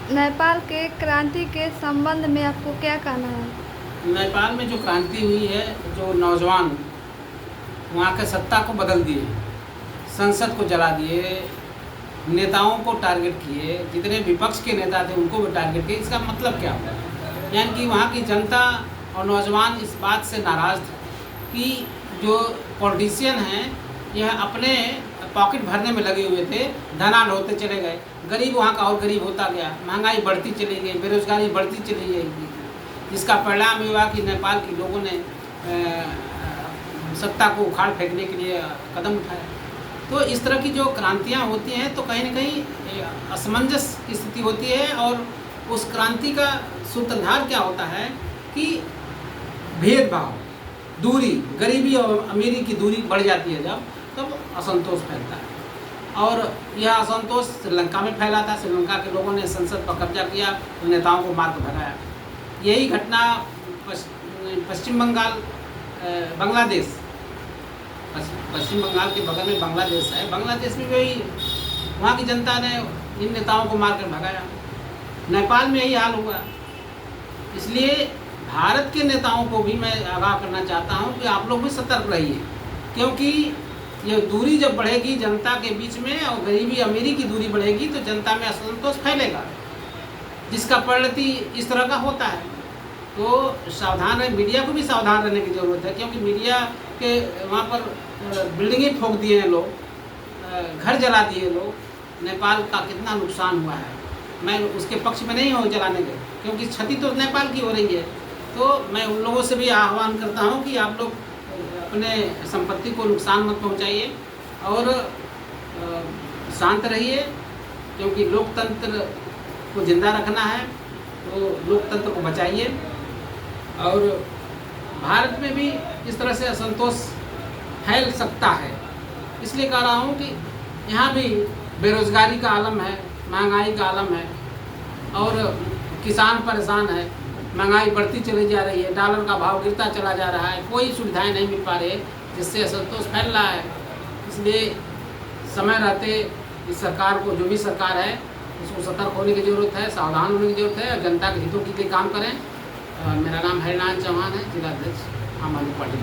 नेपाल के क्रांति के संबंध में आपको क्या कहना है? नेपाल में जो क्रांति हुई है, जो नौजवान वहाँ के सत्ता को बदल दिए, संसद को जला दिए, नेताओं को टारगेट किए, जितने विपक्ष के नेता थे उनको भी टारगेट किए। इसका मतलब क्या होता है? यानी कि वहाँ की जनता और नौजवान इस बात से नाराज़ थे कि जो पॉलिटिशियन हैं यह अपने पॉकेट भरने में लगे हुए थे, धनाढ्य होते चले गए, गरीब वहाँ का और गरीब होता गया, महंगाई बढ़ती चली गई, बेरोजगारी बढ़ती चली गई, जिसका परिणाम हुआ कि नेपाल के लोगों ने सत्ता को उखाड़ फेंकने के लिए कदम उठाया। तो इस तरह की जो क्रांतियाँ होती हैं तो कहीं न कहीं असमंजस की स्थिति होती है, और उस क्रांति का सूत्रधार क्या होता है कि भेदभाव, दूरी, गरीबी और अमीरी की दूरी बढ़ जाती है जब, तब असंतोष फैलता है। और यह असंतोष श्रीलंका में फैला था। श्रीलंका के लोगों ने संसद पर कब्जा किया, नेताओं को मार कर भगाया। यही घटना पश्चिम बंगाल, बांग्लादेश, पश्चिम बंगाल के बगल में बांग्लादेश है, बांग्लादेश में भी वहाँ की जनता ने इन नेताओं को मार कर भगाया। नेपाल में यही हाल हुआ। इसलिए भारत के नेताओं को भी मैं आगाह करना चाहता हूँ कि आप लोग भी सतर्क रहिए, क्योंकि ये दूरी जब बढ़ेगी जनता के बीच में और गरीबी अमीरी की दूरी बढ़ेगी तो जनता में असंतोष फैलेगा, जिसका परिणति इस तरह का होता है। तो सावधान रहे, मीडिया को भी सावधान रहने की ज़रूरत है, क्योंकि मीडिया के वहाँ पर बिल्डिंगें ठोक दिए हैं लोग, घर जला दिए लोग। नेपाल का कितना नुकसान हुआ है, मैं उसके पक्ष में नहीं हूँ जलाने के, क्योंकि क्षति तो नेपाल की हो रही है। तो मैं उन लोगों से भी आह्वान करता हूँ कि आप लोग अपने संपत्ति को नुकसान मत पहुँचाइए और शांत रहिए, क्योंकि लोकतंत्र को जिंदा रखना है तो लोकतंत्र को बचाइए। और भारत में भी इस तरह से असंतोष फैल सकता है, इसलिए कह रहा हूँ कि यहाँ भी बेरोजगारी का आलम है, महंगाई का आलम है, और किसान परेशान है, महंगाई बढ़ती चली जा रही है, डॉलर का भाव गिरता चला जा रहा है, कोई सुविधाएं नहीं मिल पा रही है, जिससे असंतोष फैल रहा है। इसलिए समय रहते इस सरकार को, जो भी सरकार है, उसको सतर्क होने की ज़रूरत है, सावधान होने की ज़रूरत है, जनता के हितों के लिए काम करें। मेरा नाम हरिनारायण चौहान है, जिला अध्यक्ष आम आदमी पार्टी।